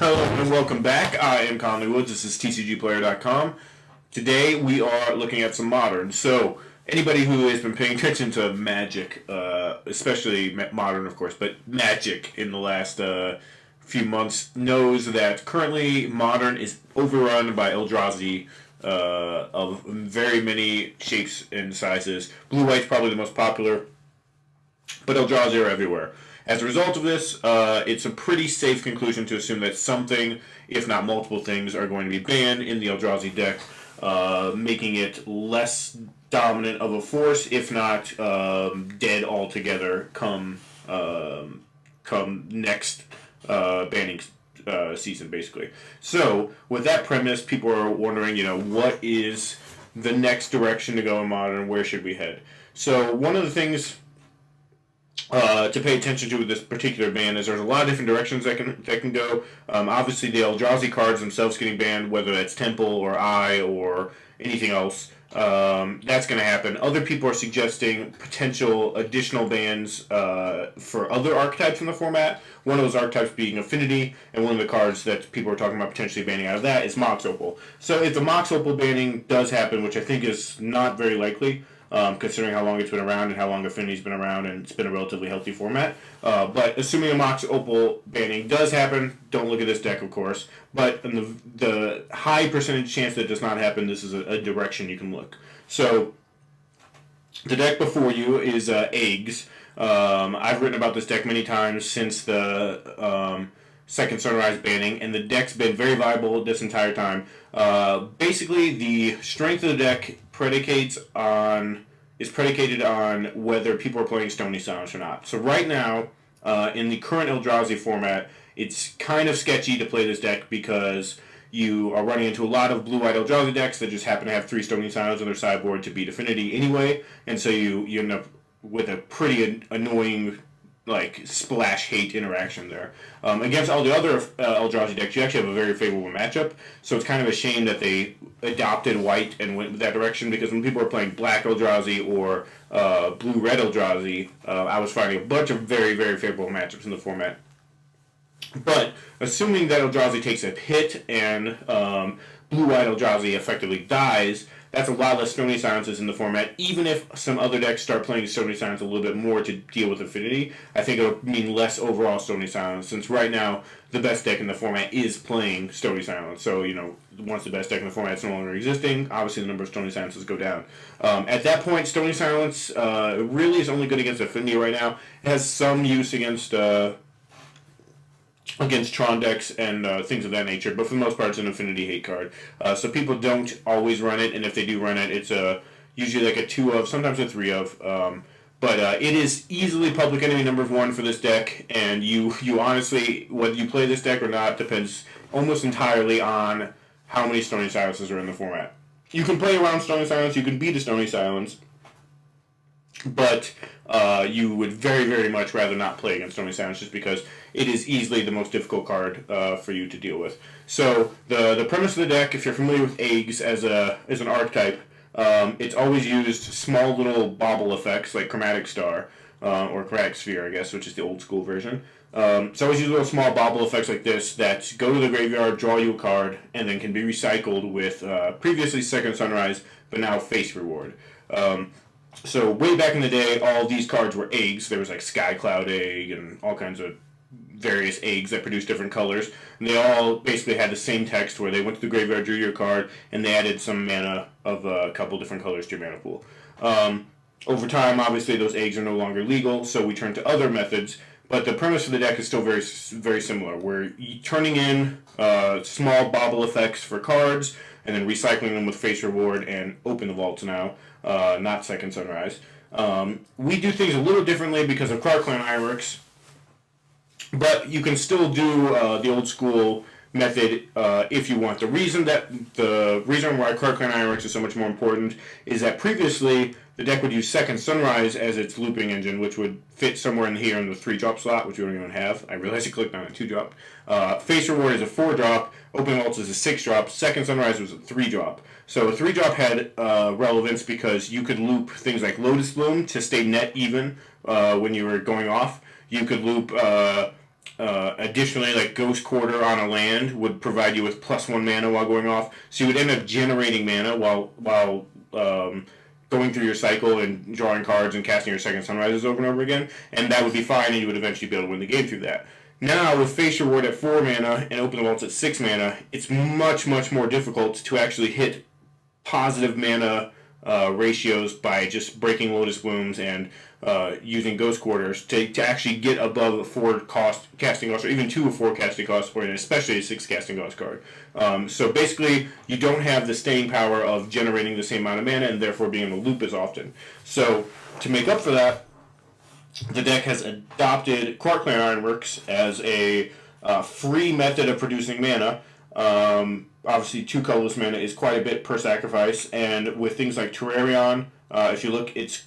Hello and welcome back. I am Conley Woods. This is TCGplayer.com. Today we are looking at some modern. So anybody who has been paying attention to Magic, especially modern, of course, but Magic in the last few months knows that currently modern is overrun by Eldrazi of very many shapes and sizes. Blue-white's probably the most popular, but Eldrazi are everywhere. As a result of this, it's a pretty safe conclusion to assume that something, if not multiple things, are going to be banned in the Eldrazi deck, making it less dominant of a force, if not dead altogether come next banning season, basically. So, with that premise, people are wondering, what is the next direction to go in Modern? Where should we head? So, one of the things to pay attention to with this particular ban is there's a lot of different directions that can go. Obviously, the Eldrazi cards themselves getting banned, whether that's Temple or Eye or anything else, that's going to happen. Other people are suggesting potential additional bans for other archetypes in the format. One of those archetypes being Affinity, and one of the cards that people are talking about potentially banning out of that is Mox Opal. So if the Mox Opal banning does happen, which I think is not very likely, considering how long it's been around and how long Affinity's been around, and it's been a relatively healthy format. But assuming a Mox Opal banning does happen, don't look at this deck, of course. But in the high percentage chance that it does not happen, this is a direction you can look. So the deck before you is Eggs. I've written about this deck many times since the Second Sunrise banning, and the deck's been very viable this entire time. Basically, the strength of the deck is predicated on whether people are playing Stony Silence or not. So right now, in the current Eldrazi format, it's kind of sketchy to play this deck because you are running into a lot of blue-white Eldrazi decks that just happen to have 3 Stony Silence on their sideboard to beat Affinity anyway, and so you end up with a pretty annoying splash hate interaction there. Against all the other Eldrazi decks, you actually have a very favorable matchup, so it's kind of a shame that they adopted white and went that direction, because when people are playing black Eldrazi or blue-red Eldrazi, I was finding a bunch of very, very favorable matchups in the format. But assuming that Eldrazi takes a hit and blue-white Eldrazi effectively dies, that's a lot less Stony Silences in the format. Even if some other decks start playing Stony Silence a little bit more to deal with Affinity, I think it'll mean less overall Stony Silence, since right now the best deck in the format is playing Stony Silence. So, once the best deck in the format is no longer existing, obviously the number of Stony Silences go down. At that point, Stony Silence really is only good against Affinity right now. It has some use against Tron decks and things of that nature, but for the most part it's an Affinity hate card. So people don't always run it, and if they do run it, it's usually like a 2 of, sometimes a 3 of. But it is easily public enemy number 1 for this deck, and you honestly, whether you play this deck or not, depends almost entirely on how many Stony Silences are in the format. You can play around Stony Silence, you can beat a Stony Silence, but you would very, very much rather not play against Stony Silence, just because it is easily the most difficult card for you to deal with. So the premise of the deck, if you're familiar with Eggs as an archetype, it's always used small little bauble effects like Chromatic Star, or Chromatic Sphere, I guess, which is the old school version. So always use little small bauble effects like this that go to the graveyard, draw you a card, and then can be recycled with previously Second Sunrise, but now Face Reward. So way back in the day, all these cards were eggs. There was like Sky Cloud Egg and all kinds of various eggs that produced different colors. And they all basically had the same text where they went to the graveyard, drew your card, and they added some mana of a couple different colors to your mana pool. Over time, obviously, those eggs are no longer legal, so we turn to other methods. But the premise of the deck is still very, very similar. We're turning in small bauble effects for cards, and then recycling them with Face Reward and Open the Vaults now, not Second Sunrise. We do things a little differently because of Card Clan Ironworks, but you can still do the old school method if you want. The reason why Card Clan Ironworks is so much more important is that previously the deck would use Second Sunrise as its looping engine, which would fit somewhere in here in the 3-drop slot, which we don't even have. I realized I clicked on a 2-drop. Face Reward is a 4-drop. Open Vaults is a 6-drop. Second Sunrise was a 3-drop. So a 3-drop had relevance because you could loop things like Lotus Bloom to stay net even when you were going off. You could loop Additionally, like Ghost Quarter on a land would provide you with +1 mana while going off, so you would end up generating mana while going through your cycle and drawing cards and casting your second sunrises over and over again, and that would be fine, and you would eventually be able to win the game through that. Now, with Face Reward at 4 mana and Open the Vaults at 6 mana, it's much, much more difficult to actually hit positive mana ratios by just breaking Lotus Blooms and using Ghost Quarters to actually get above a 4 cost casting cost, or even 2 or 4 casting costs, or especially a 6 casting cost card. So basically, you don't have the staying power of generating the same amount of mana and therefore being able to loop as often. So to make up for that, the deck has adopted Quarkclan Ironworks as a free method of producing mana. Obviously, 2 colorless mana is quite a bit per sacrifice, and with things like Terrarion, if you look, its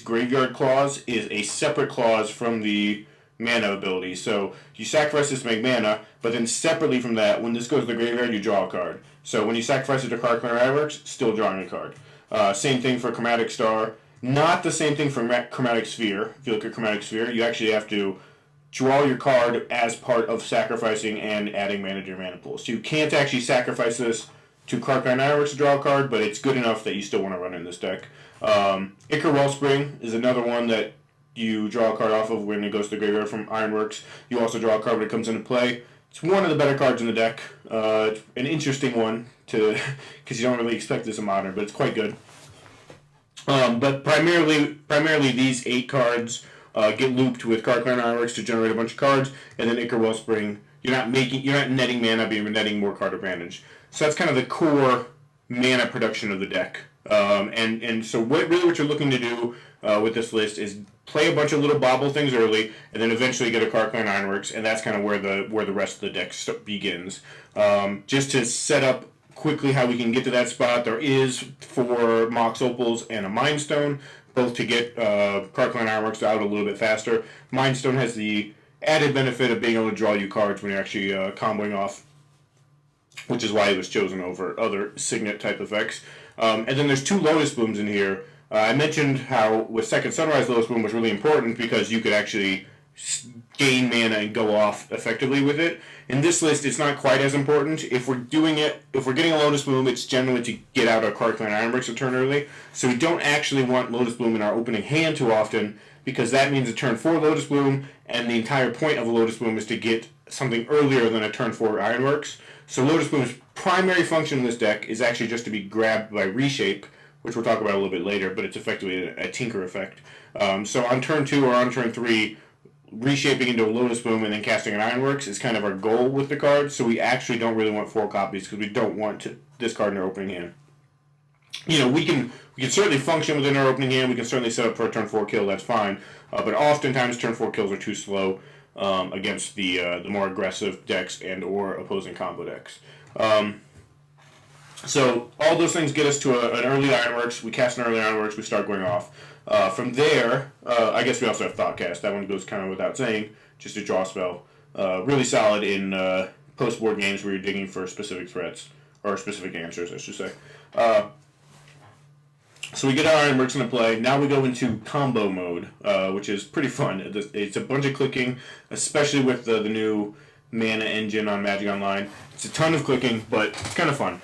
Graveyard Clause is a separate clause from the mana ability. So you sacrifice this to make mana, but then separately from that, when this goes to the graveyard, you draw a card. So when you sacrifice it to Quarkclan Ironworks, still drawing a card. Same thing for Chromatic Star. Not the same thing for Chromatic Sphere. If you look at Chromatic Sphere, you actually have to draw your card as part of sacrificing and adding mana to your mana pool. So you can't actually sacrifice this to Quarkclan Ironworks to draw a card, but it's good enough that you still want to run in this deck. Ichor Wellspring is another one that you draw a card off of when it goes to the graveyard from Ironworks. You also draw a card when it comes into play. It's one of the better cards in the deck. It's an interesting one to because you don't really expect this in Modern, but it's quite good. But primarily these 8 cards get looped with Quarkclan Ironworks to generate a bunch of cards, and then Ichor Wellspring, you're not netting mana, but you're netting more card advantage. So that's kind of the core mana production of the deck. And so what you're looking to do with this list is play a bunch of little bobble things early, and then eventually get a Quarkclan Ironworks, and that's kind of where the rest of the deck begins. Just to set up quickly how we can get to that spot, there is 4 Mox Opals and a Mind Stone, both to get Quarkclan Ironworks out a little bit faster. Mind Stone has the added benefit of being able to draw you cards when you're actually comboing off, which is why it was chosen over other Signet type effects. And then there's 2 Lotus Blooms in here. I mentioned how with Second Sunrise, Lotus Bloom was really important because you could actually gain mana and go off effectively with it. In this list, it's not quite as important. If we're getting a Lotus Bloom, it's generally to get out a Quarkclan Ironworks a turn early. So we don't actually want Lotus Bloom in our opening hand too often, because that means a turn 4 Lotus Bloom, and the entire point of a Lotus Bloom is to get something earlier than a turn 4 Ironworks. So Lotus Bloom's primary function in this deck is actually just to be grabbed by Reshape, which we'll talk about a little bit later, but it's effectively a Tinker effect. So on turn 2 or on turn 3, reshaping into a Lotus Bloom and then casting an Ironworks is kind of our goal with the card, so we actually don't really want 4 copies because we don't want to discard in our opening hand. You know, we can certainly function within our opening hand, we can certainly set up for a turn 4 kill, that's fine, but oftentimes turn 4 kills are too slow against the more aggressive decks and or opposing combo decks. So all those things get us to an early Ironworks, we cast an early Ironworks, we start going off. From there, I guess we also have Thoughtcast. That one goes kind of without saying, just a draw spell. Really solid in post-board games where you're digging for specific threats, or specific answers, I should say. So we get our Ironworks into play. Now we go into combo mode, which is pretty fun. It's a bunch of clicking, especially with the new mana engine on Magic Online. It's a ton of clicking, but it's kind of fun.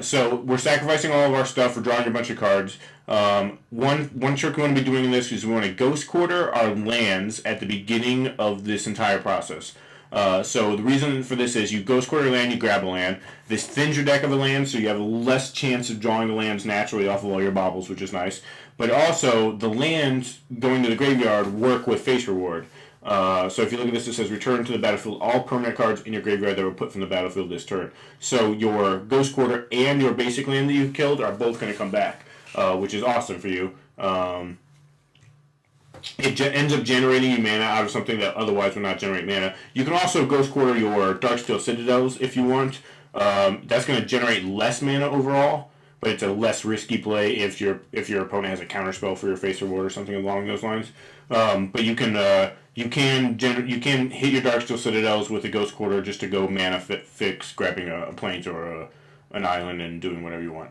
So we're sacrificing all of our stuff. We're drawing a bunch of cards. One trick we want to be doing in this is we want to Ghost Quarter our lands at the beginning of this entire process. So the reason for this is you Ghost Quarter land, you grab a land. This thins your deck of the lands, so you have less chance of drawing the lands naturally off of all your baubles, which is nice. But also, the lands going to the graveyard work with Face Reward. So if you look at this, it says return to the battlefield all permanent cards in your graveyard that were put from the battlefield this turn. So your Ghost Quarter and your basic land that you killed are both going to come back, which is awesome for you. It ends up generating you mana out of something that otherwise would not generate mana. You can also Ghost Quarter your Darksteel Citadels if you want. That's going to generate less mana overall, but it's a less risky play if your opponent has a counterspell for your Face Reward or something along those lines. But you can hit your Darksteel Citadels with a Ghost Quarter just to go mana fix, grabbing a plains or an island and doing whatever you want.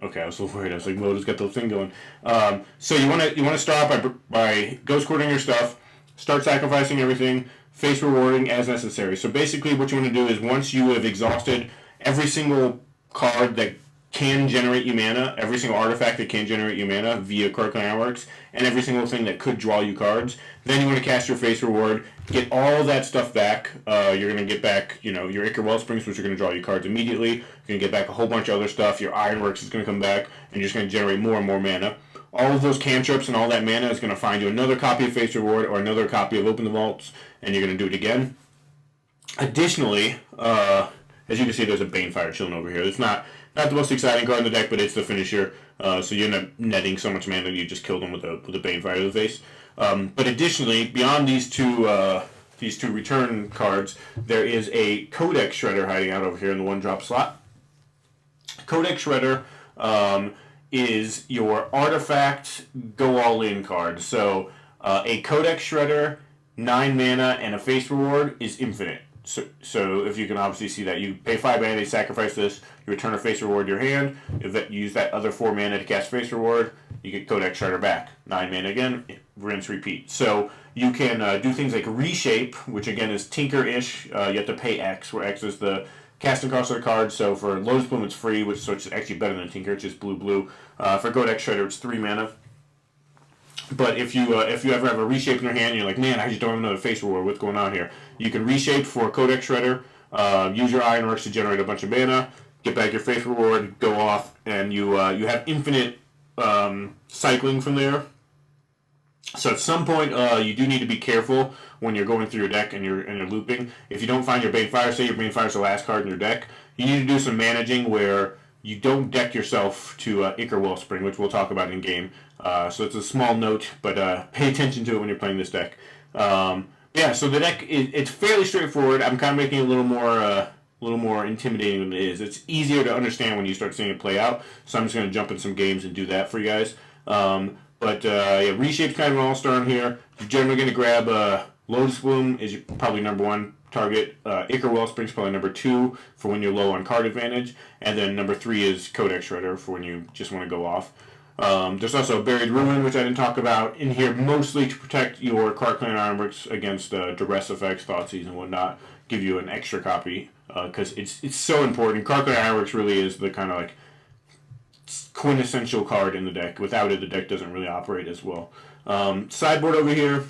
Okay, I was a little worried. I was like, Moda's got the thing going. So you want to start by Ghost Quartering your stuff, start sacrificing everything, face rewarding as necessary. So basically what you want to do is once you have exhausted every single card that can generate you mana, every single artifact that can generate you mana via Card Clan Ironworks, and every single thing that could draw you cards, then you want to cast your face reward, get all that stuff back. You're going to get back, your Ichor Wellsprings, which are going to draw you cards immediately. You're going to get back a whole bunch of other stuff. Your Ironworks is going to come back, and you're just going to generate more and more mana. All of those cantrips and all that mana is going to find you another copy of Face Reward or another copy of Open the Vaults, and you're going to do it again. Additionally, as you can see, there's a Banefire chilling over here. It's not the most exciting card in the deck, but it's the finisher. So you end up netting so much mana that you just kill them with a Banefire to the face. But additionally, beyond these two return cards, there is a Codex Shredder hiding out over here in the 1-drop slot. Codex Shredder is your artifact go all in card. So a Codex Shredder, 9 mana, and a face reward is infinite. So if you can obviously see that, you pay 5 mana, you sacrifice this, you return a face reward to your hand. If you use that other 4 mana to cast face reward, you get Codex Shredder back. 9 mana again, rinse, repeat. So you can do things like Reshape, which again is Tinker-ish. You have to pay X, where X is the casting cost of the card. So for Lotus Bloom it's free, so it's actually better than Tinker, it's just blue. For Codex Shredder it's 3 mana. But if you ever have a Reshape in your hand and you're like, man, I just don't have another face reward, what's going on here? You can Reshape for Codex Shredder, use your Ironworks to generate a bunch of mana, get back your face reward, go off, and you have infinite cycling from there. So at some point, you do need to be careful when you're going through your deck and you're looping. If you don't find your Banefire, say your Banefire's the last card in your deck, you need to do some managing where you don't deck yourself to Ichor Wellspring, which we'll talk about in game. So it's a small note, but pay attention to it when you're playing this deck. So the deck it's fairly straightforward. I'm kind of making it a little more intimidating than it is. It's easier to understand when you start seeing it play out. So I'm just going to jump in some games and do that for you guys. Reshape's kind of an all-star in here. You're generally going to grab Lotus Bloom is probably number 1 target. Ichor Wellspring's probably number 2 for when you're low on card advantage, and then number 3 is Codex Shredder for when you just want to go off. There's also a Buried Ruin, which I didn't talk about, in here mostly to protect your Card Clan Ironworks against duress effects, Thoughtseize, and whatnot. Give you an extra copy because it's so important. Card Clan Ironworks really is the kind of like quintessential card in the deck. Without it, the deck doesn't really operate as well. Sideboard over here.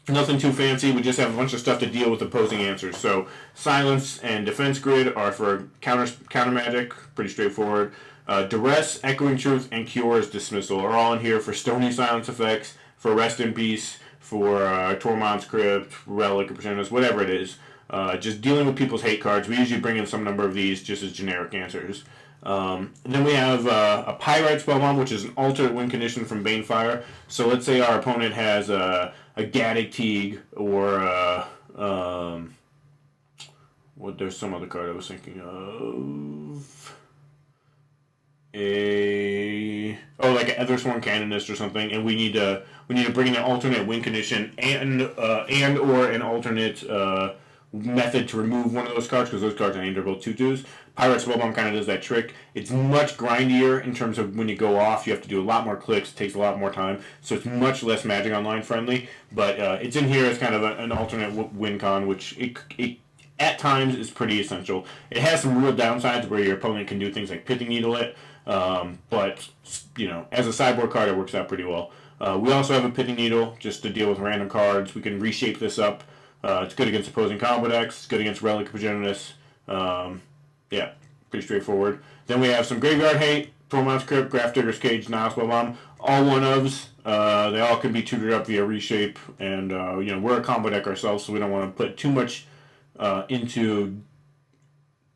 Nothing too fancy. We just have a bunch of stuff to deal with opposing answers. So Silence and Defense Grid are for counter magic. Pretty straightforward. Duress, Echoing Truth, and Cure's Dismissal are all in here for Stony Silence effects, for Rest in Peace, for Tormod's Crypt, Relic of Perseus, whatever it is. Just dealing with people's hate cards. We usually bring in some number of these just as generic answers. Then we have a Pyrite Spellbomb, which is an alternate win condition from Banefire. So let's say our opponent has a Gaddock Teague or there's some other card I was thinking of. Like an Ethersworn Canonist or something, and we need to bring in an alternate win condition and or an alternate method to remove one of those cards, because those cards I named are both 2/2s. Pyrite Spellbomb kind of does that trick. It's much grindier in terms of when you go off. You have to do a lot more clicks. It takes a lot more time. So it's much less Magic Online friendly. But it's in here as kind of an alternate win con, which it at times is pretty essential. It has some real downsides where your opponent can do things like Pithing Needle it. But as a sideboard card, it works out pretty well. We also have a Pithing Needle just to deal with random cards. We can reshape this up. It's good against opposing combo decks. It's good against Relic of Perseus. Pretty straightforward. Then we have some Graveyard Hate, Tormod's Crypt, Grafdigger's Cage, Nile Spellbomb. All 1/ofs. They all can be tutored up via reshape. And, we're a combo deck ourselves, so we don't want to put too much into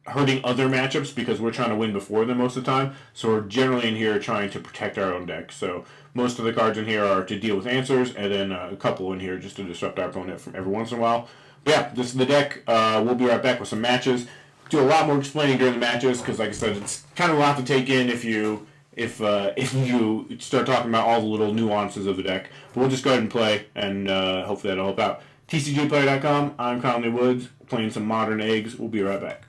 hurting other matchups because we're trying to win before them most of the time. So we're generally in here trying to protect our own deck. So most of the cards in here are to deal with answers, and then a couple in here just to disrupt our opponent from every once in a while. But yeah, this is the deck. We'll be right back with some matches. Do a lot more explaining during the matches because, like I said, it's kind of a lot to take in if you start talking about all the little nuances of the deck. But we'll just go ahead and play, and hopefully that'll help out. TCGplayer.com. I'm Conley Woods, playing some Modern Eggs. We'll be right back.